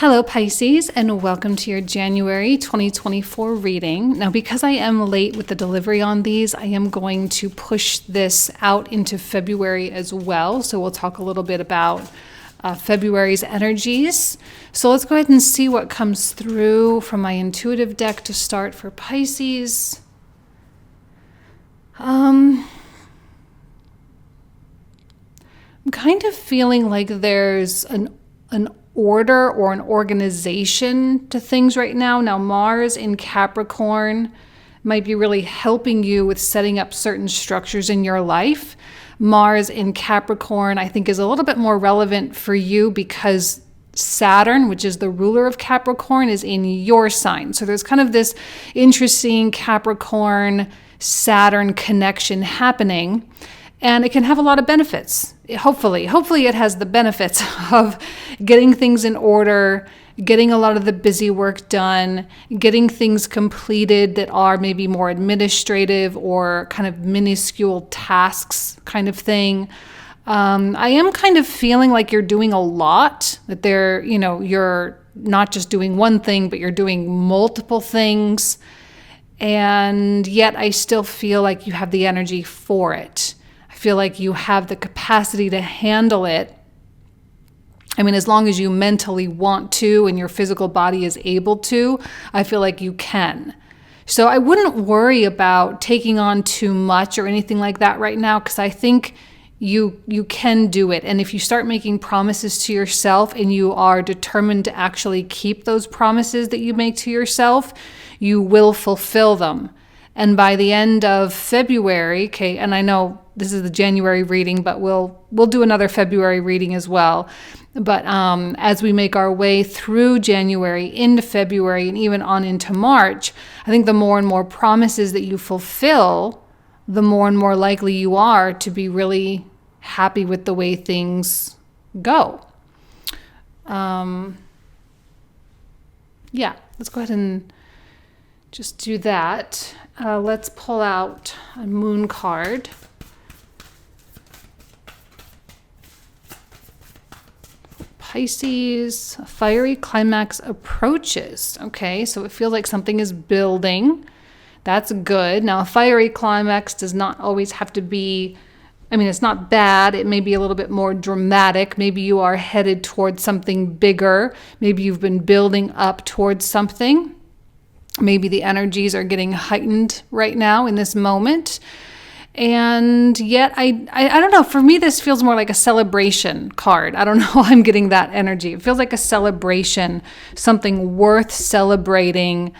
Hello Pisces, and welcome to your January 2024 reading. Now, because I am late with the delivery on these, I am going to push this out into February as well. So we'll talk a little bit about February's energies. So let's go ahead and see what comes through from my intuitive deck to start for Pisces. I'm kind of feeling like there's an order or an organization to things right now. Now, Mars in Capricorn might be really helping you with setting up certain structures in your life. Mars in Capricorn, I think, is a little bit more relevant for you because Saturn, which is the ruler of Capricorn, is in your sign. So there's kind of this interesting Capricorn-Saturn connection happening. And it can have a lot of benefits. Hopefully it has the benefits of getting things in order, getting a lot of the busy work done, getting things completed that are maybe more administrative or kind of minuscule tasks kind of thing. I am kind of feeling like you're doing a lot, that you're not just doing one thing, but you're doing multiple things. And yet I still feel like you have the energy for it. Feel like you have the capacity to handle it. I mean, as long as you mentally want to and your physical body is able to, I feel like you can. So I wouldn't worry about taking on too much or anything like that right now, because I think you can do it. And if you start making promises to yourself and you are determined to actually keep those promises that you make to yourself, you will fulfill them. And by the end of February, okay, and I know this is the January reading, but we'll do another February reading as well. But as we make our way through January into February and even on into March, I think the more and more promises that you fulfill, the more and more likely you are to be really happy with the way things go. Yeah, let's go ahead and just do that. Let's pull out a moon card. Pisces, a fiery climax approaches. Okay, so it feels like something is building. That's good. Now, a fiery climax does not always have to be, it's not bad. It may be a little bit more dramatic. Maybe you are headed towards something bigger. Maybe you've been building up towards something. Maybe the energies are getting heightened right now in this moment. And yet, I don't know. For me, this feels more like a celebration card. I don't know how I'm getting that energy. It feels like a celebration, something worth celebrating.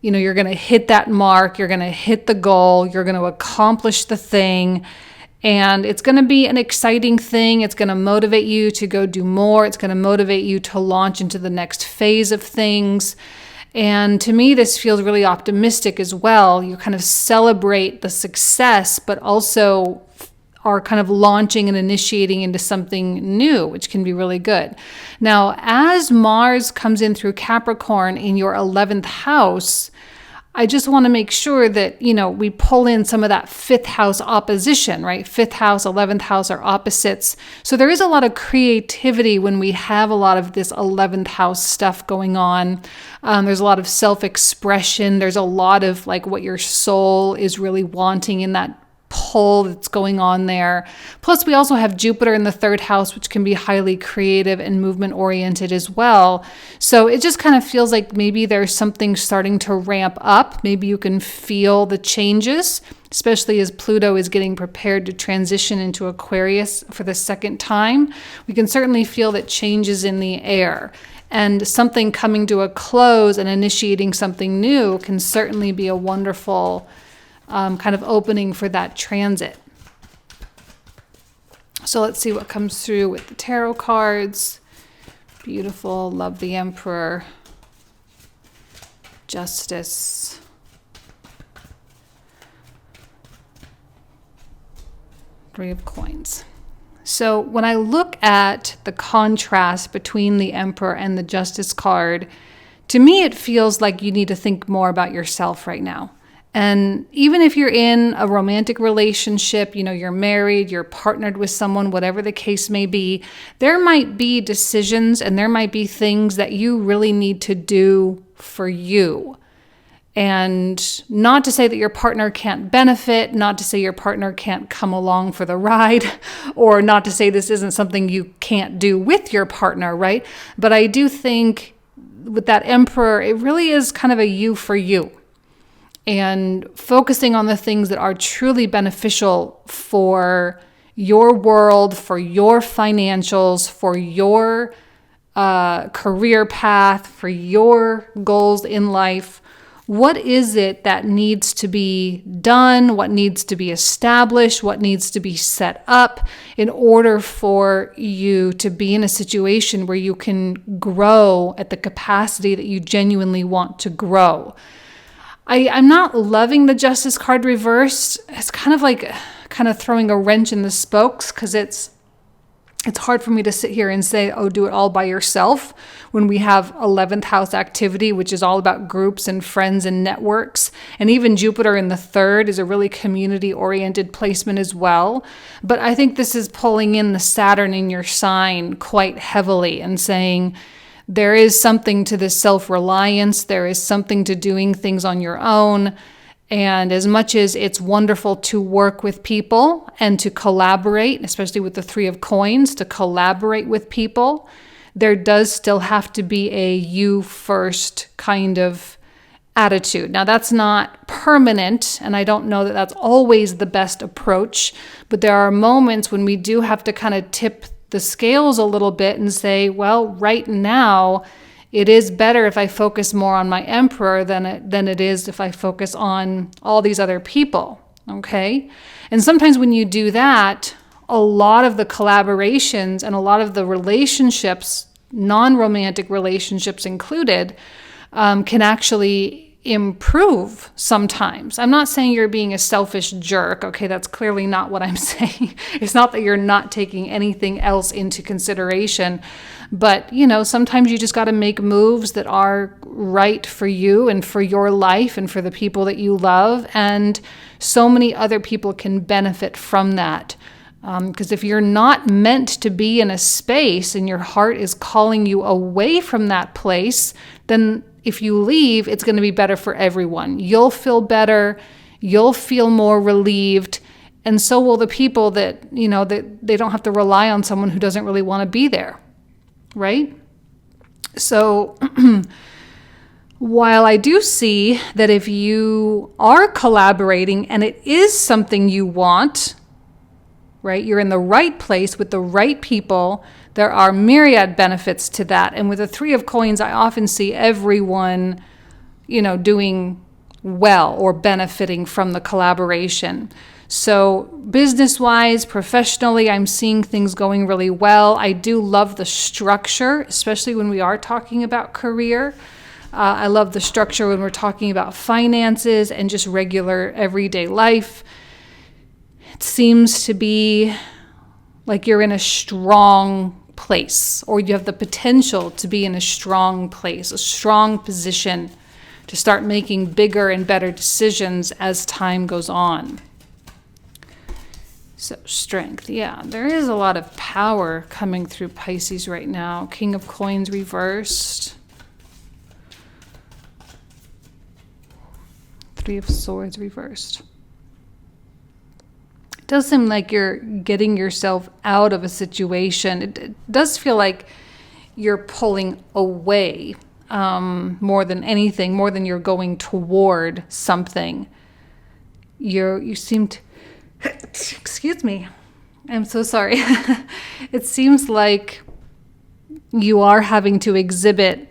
You're going to hit that mark. You're going to hit the goal. You're going to accomplish the thing. And it's going to be an exciting thing. It's going to motivate you to go do more. It's going to motivate you to launch into the next phase of things. And to me, this feels really optimistic as well. You kind of celebrate the success, but also are kind of launching and initiating into something new, which can be really good. Now, as Mars comes in through Capricorn in your 11th house, I just want to make sure that, we pull in some of that 5th house opposition, right? 5th house, 11th house are opposites. So there is a lot of creativity when we have a lot of this 11th house stuff going on. There's a lot of self-expression. There's a lot of like what your soul is really wanting in that pull that's going on there. Plus, we also have Jupiter in the 3rd house, which can be highly creative and movement oriented as well. So it just kind of feels like maybe there's something starting to ramp up. Maybe you can feel the changes, especially as Pluto is getting prepared to transition into Aquarius for the 2nd time. We can certainly feel that changes in the air. And something coming to a close and initiating something new can certainly be a wonderful kind of opening for that transit. So let's see what comes through with the tarot cards. Beautiful. Love the Emperor. Justice. Three of Coins. So when I look at the contrast between the Emperor and the Justice card, to me it feels like you need to think more about yourself right now. And even if you're in a romantic relationship, you're married, you're partnered with someone, whatever the case may be, there might be decisions and there might be things that you really need to do for you. And not to say that your partner can't benefit, not to say your partner can't come along for the ride, or not to say this isn't something you can't do with your partner, right? But I do think with that Emperor, it really is kind of a you for you. And focusing on the things that are truly beneficial for your world, for your financials, for your career path, for your goals in life. What is it that needs to be done? What needs to be established? What needs to be set up in order for you to be in a situation where you can grow at the capacity that you genuinely want to grow? I'm not loving the Justice card reversed. It's kind of throwing a wrench in the spokes, because it's hard for me to sit here and say, oh, do it all by yourself, when we have 11th house activity, which is all about groups and friends and networks. And even Jupiter in the 3rd is a really community-oriented placement as well. But I think this is pulling in the Saturn in your sign quite heavily and saying, there is something to this self-reliance. There is something to doing things on your own. And as much as it's wonderful to work with people and to collaborate, especially with the 3 of Coins, to collaborate with people, there does still have to be a you first kind of attitude. Now, that's not permanent, and I don't know that that's always the best approach, but there are moments when we do have to kind of tip the scales a little bit and say, well, right now, it is better if I focus more on my Emperor than it is if I focus on all these other people, okay? And sometimes when you do that, a lot of the collaborations and a lot of the relationships, non-romantic relationships included, can actually improve sometimes. I'm not saying you're being a selfish jerk, okay? That's clearly not what I'm saying. It's not that you're not taking anything else into consideration, but sometimes you just got to make moves that are right for you and for your life and for the people that you love, and so many other people can benefit from that. Because if you're not meant to be in a space and your heart is calling you away from that place, then if you leave, it's going to be better for everyone. You'll feel better, you'll feel more relieved, and so will the people that they don't have to rely on someone who doesn't really want to be there, right? So while I do see that if you are collaborating and it is something you want, right, you're in the right place with the right people, there are myriad benefits to that. And with the 3 of Coins, I often see everyone, doing well or benefiting from the collaboration. So business-wise, professionally, I'm seeing things going really well. I do love the structure, especially when we are talking about career. I love the structure when we're talking about finances and just regular everyday life. It seems to be like you're in a strong place, or you have the potential to be in a strong place, a strong position to start making bigger and better decisions as time goes on. So strength, yeah, there is a lot of power coming through Pisces right now. King of Coins reversed. 3 of Swords reversed. Does seem like you're getting yourself out of a situation. It does feel like you're pulling away more than anything, more than you're going toward something. You seem to, excuse me, I'm so sorry. It seems like you are having to exhibit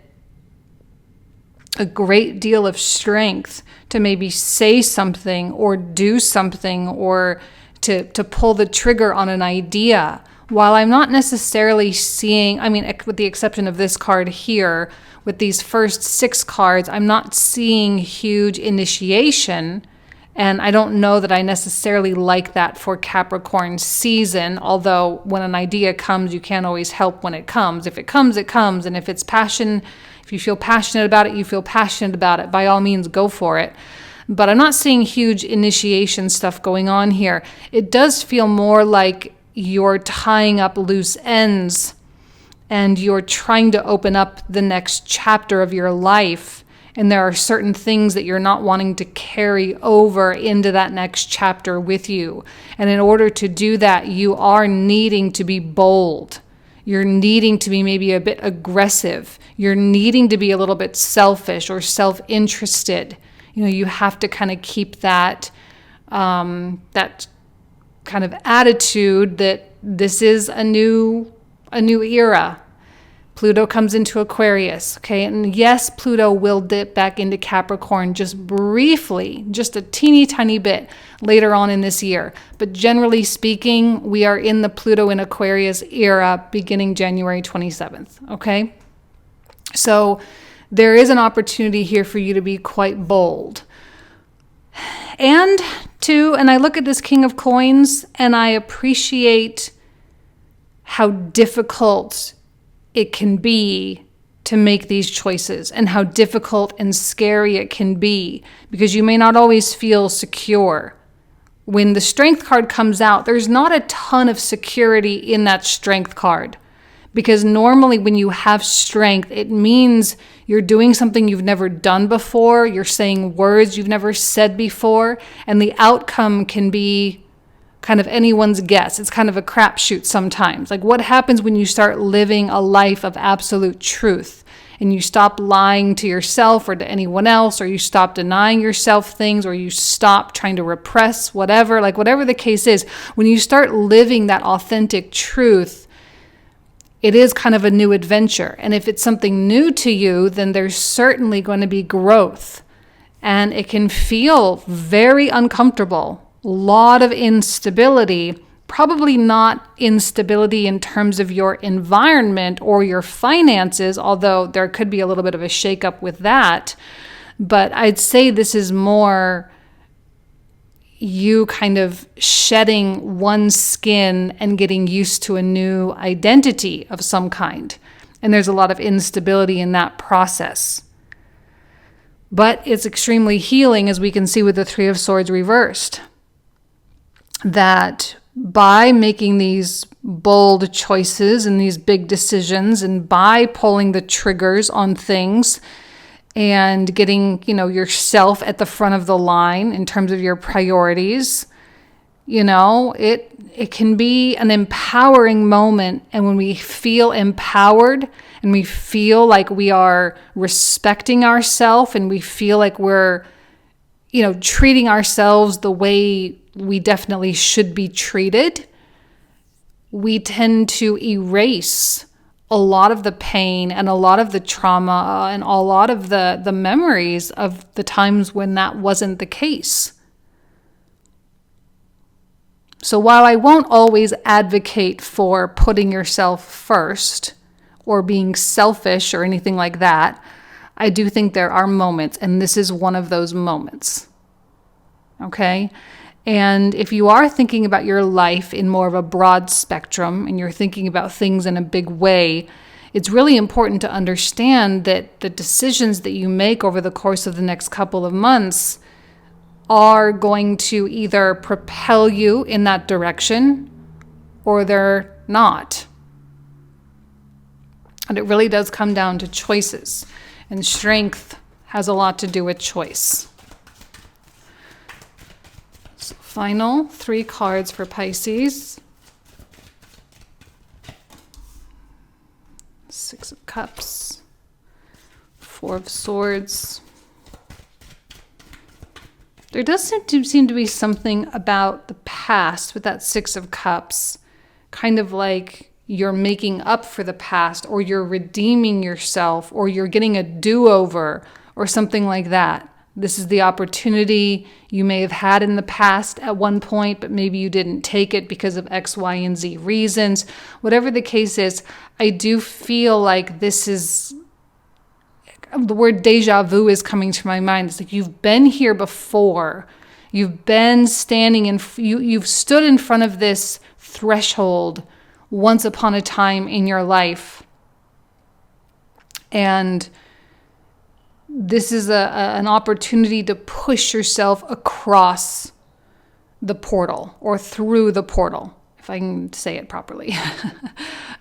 a great deal of strength to maybe say something or do something or to pull the trigger on an idea. While I'm not necessarily seeing, with the exception of this card here, with these first 6 cards, I'm not seeing huge initiation, and I don't know that I necessarily like that for Capricorn season, although when an idea comes, you can't always help when it comes. If it comes, it comes, and if it's passion, if you feel passionate about it, you feel passionate about it. By all means, go for it. but I'm not seeing huge initiation stuff going on here. It does feel more like you're tying up loose ends and you're trying to open up the next chapter of your life. And there are certain things that you're not wanting to carry over into that next chapter with you. And in order to do that, you are needing to be bold. You're needing to be maybe a bit aggressive. You're needing to be a little bit selfish or self-interested. You have to kind of keep that that kind of attitude that this is a new era. Pluto comes into Aquarius, okay? And yes, Pluto will dip back into Capricorn just briefly, just a teeny tiny bit later on in this year. But generally speaking, we are in the Pluto in Aquarius era beginning January 27th, okay? So there is an opportunity here for you to be quite bold. And I look at this King of Coins and I appreciate how difficult it can be to make these choices and how difficult and scary it can be because you may not always feel secure. When the Strength card comes out, there's not a ton of security in that Strength card because normally when you have strength, it means you're doing something you've never done before, you're saying words you've never said before, and the outcome can be kind of anyone's guess. It's kind of a crapshoot sometimes. Like what happens when you start living a life of absolute truth and you stop lying to yourself or to anyone else, or you stop denying yourself things, or you stop trying to repress whatever, like whatever the case is, when you start living that authentic truth, it is kind of a new adventure. And if it's something new to you, then there's certainly going to be growth. And it can feel very uncomfortable. A lot of instability, probably not instability in terms of your environment or your finances, although there could be a little bit of a shakeup with that. But I'd say this is more you kind of shedding one skin and getting used to a new identity of some kind. And there's a lot of instability in that process. But it's extremely healing, as we can see with the Three of Swords reversed. That by making these bold choices and these big decisions and by pulling the triggers on things and getting, yourself at the front of the line in terms of your priorities, it can be an empowering moment. And when we feel empowered and we feel like we are respecting ourselves and we feel like we're, treating ourselves the way we definitely should be treated, we tend to erase a lot of the pain and a lot of the trauma and a lot of the memories of the times when that wasn't the case. So while I won't always advocate for putting yourself first or being selfish or anything like that, I do think there are moments, and this is one of those moments. Okay? And if you are thinking about your life in more of a broad spectrum and you're thinking about things in a big way, it's really important to understand that the decisions that you make over the course of the next couple of months are going to either propel you in that direction or they're not. And it really does come down to choices. And strength has a lot to do with choice. So final 3 cards for Pisces. 6 of Cups. 4 of Swords. There does seem to be something about the past with that 6 of Cups. Kind of like you're making up for the past, or you're redeeming yourself, or you're getting a do-over, or something like that. This is the opportunity you may have had in the past at one point, but maybe you didn't take it because of X, Y, and Z reasons. Whatever the case is, I do feel like this is, the word deja vu is coming to my mind. It's like you've been here before. You've been standing in, you've stood in front of this threshold once upon a time in your life. And this is an opportunity to push yourself across the portal or through the portal, if I can say it properly.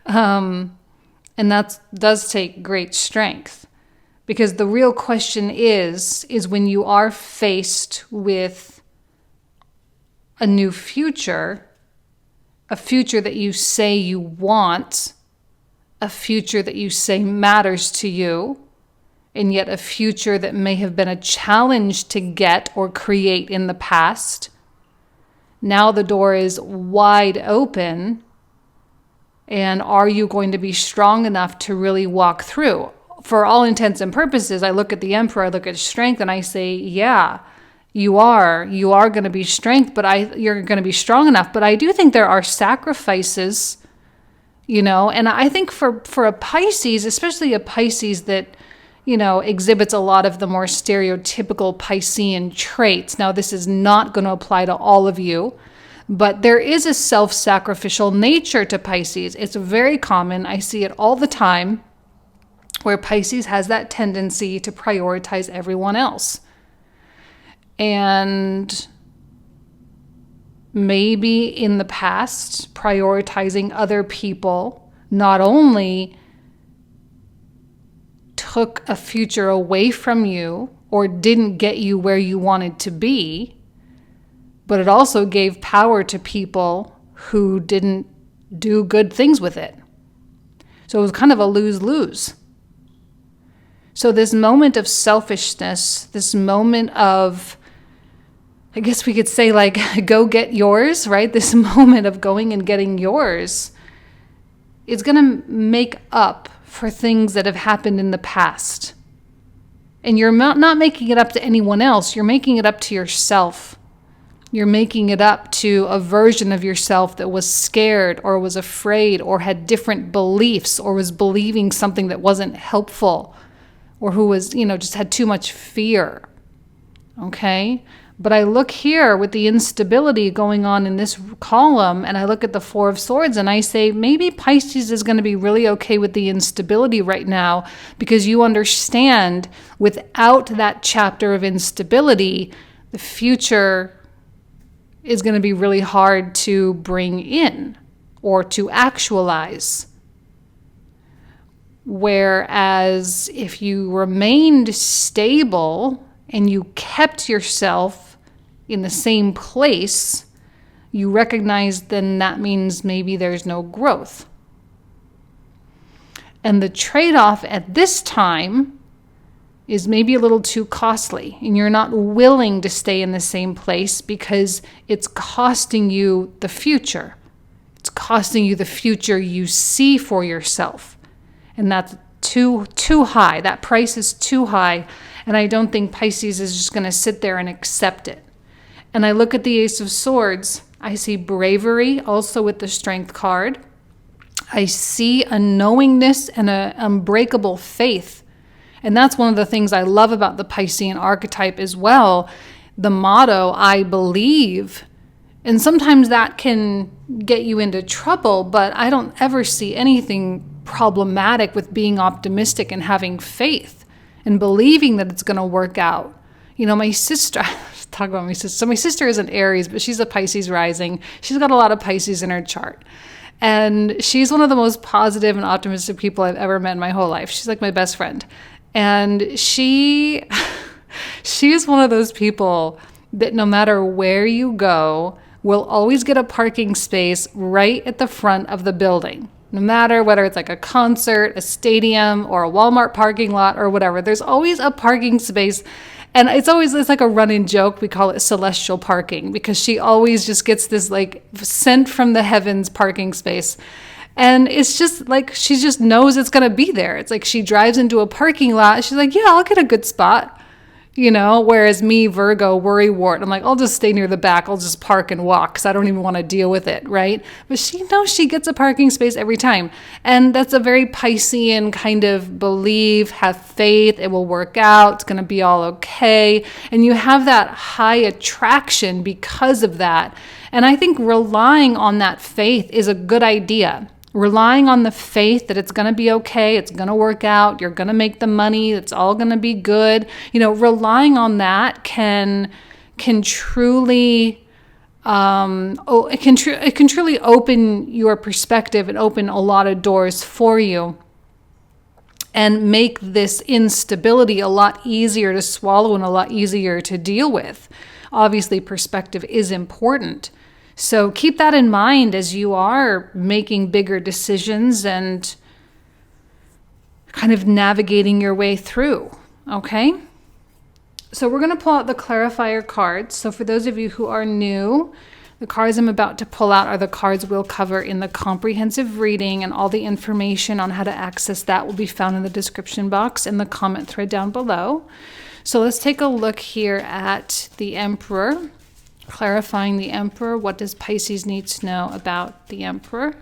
And that does take great strength, because the real question is when you are faced with a new future, a future that you say you want, a future that you say matters to you, and yet a future that may have been a challenge to get or create in the past. Now the door is wide open, and are you going to be strong enough to really walk through? For all intents and purposes, I look at the Emperor, I look at strength, and I say, yeah, you are going to be strength, but you're going to be strong enough. But I do think there are sacrifices, and I think for a Pisces, especially a Pisces that, exhibits a lot of the more stereotypical Piscean traits. Now, this is not going to apply to all of you, but there is a self-sacrificial nature to Pisces. It's very common. I see it all the time, where Pisces has that tendency to prioritize everyone else. And maybe in the past, prioritizing other people not only took a future away from you or didn't get you where you wanted to be, but it also gave power to people who didn't do good things with it. So it was kind of a lose-lose. So this moment of selfishness, this moment of, I guess we could say, like, go get yours, right? This moment of going and getting yours is going to make up for things that have happened in the past. And you're not making it up to anyone else. You're making it up to yourself. You're making it up to a version of yourself that was scared or was afraid or had different beliefs or was believing something that wasn't helpful, or who was, just had too much fear. Okay? But I look here with the instability going on in this column, and I look at the Four of Swords, and I say, maybe Pisces is going to be really okay with the instability right now, because you understand without that chapter of instability, the future is going to be really hard to bring in or to actualize. Whereas if you remained stable and you kept yourself in the same place, you recognize then that means maybe there's no growth. And the trade-off at this time is maybe a little too costly, and you're not willing to stay in the same place because it's costing you the future. It's costing you the future you see for yourself. And that's too high. That price is too high. And I don't think Pisces is just going to sit there and accept it. And I look at the Ace of Swords. I see bravery also with the Strength card. I see a knowingness and an unbreakable faith. And that's one of the things I love about the Piscean archetype as well. The motto, I believe. And sometimes that can get you into trouble, but I don't ever see anything problematic with being optimistic and having faith and believing that it's going to work out. My sister, talk about my sister. So my sister is an Aries, but she's a Pisces rising. She's got a lot of Pisces in her chart. And she's one of the most positive and optimistic people I've ever met in my whole life. She's like my best friend. And she is one of those people that no matter where you go, will always get a parking space right at the front of the building. No matter whether it's like a concert, a stadium, or a Walmart parking lot or whatever, there's always a parking space. And it's like a running joke. We call it celestial parking, because she always just gets this like sent from the heavens parking space. And it's just like, she just knows it's going to be there. It's like she drives into a parking lot. She's like, yeah, I'll get a good spot. Whereas me, Virgo, worrywart, I'm like, I'll just stay near the back. I'll just park and walk because I don't even want to deal with it, right? But she knows she gets a parking space every time. And that's a very Piscean kind of believe, have faith, it will work out, it's going to be all okay. And you have that high attraction because of that. And I think relying on that faith is a good idea. relying on the faith that it's going to be okay, it's going to work out, you're going to make the money, it's all going to be good. Relying on that can truly it can truly open your perspective and open a lot of doors for you and make this instability a lot easier to swallow and a lot easier to deal with. Obviously, perspective is important. So keep that in mind as you are making bigger decisions and kind of navigating your way through, okay? So we're going to pull out the clarifier cards. So for those of you who are new, the cards I'm about to pull out are the cards we'll cover in the comprehensive reading, and all the information on how to access that will be found in the description box and the comment thread down below. So let's take a look here at the Emperor, clarifying the Emperor. What does Pisces need to know about the Emperor?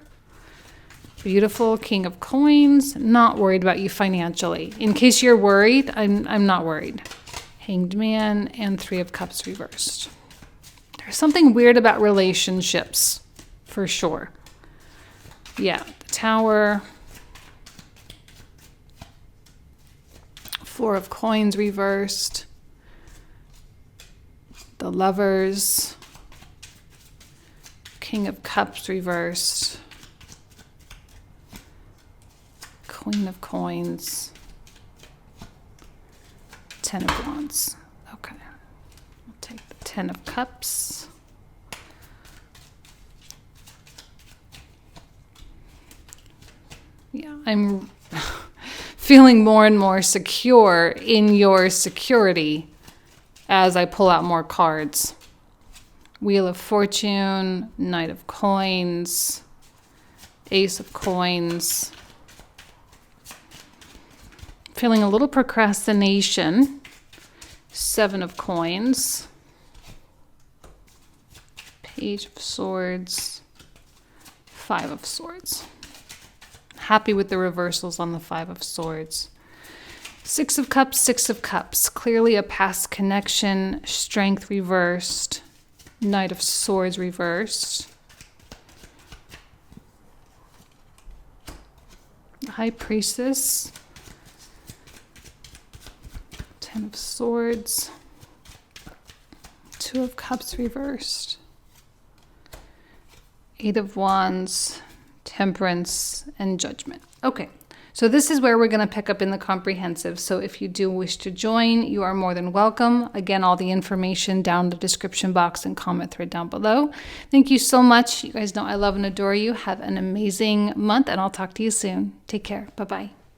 Beautiful King of Coins, not worried about you financially. In case you're worried, I'm not worried. Hanged Man and Three of Cups reversed. There's something weird about relationships, for sure. Yeah, the Tower. Four of Coins reversed. The Lovers. King of Cups reversed. Queen of Coins. Ten of Wands. Okay. I'll take the Ten of Cups. Yeah, I'm feeling more and more secure in your security as I pull out more cards. Wheel of Fortune, Knight of Coins, Ace of Coins. Feeling a little procrastination. Seven of Coins. Page of Swords. Five of Swords. Happy with the reversals on the Five of Swords. Six of Cups, Six of Cups. Clearly a past connection. Strength reversed. Knight of Swords reversed. High Priestess. Ten of Swords. Two of Cups reversed. Eight of Wands. Temperance and Judgment. Okay, so this is where we're going to pick up in the comprehensive. So if you do wish to join, you are more than welcome. Again, all the information down in the description box and comment thread down below. Thank you so much. You guys know I love and adore you. Have an amazing month, and I'll talk to you soon. Take care. Bye-bye.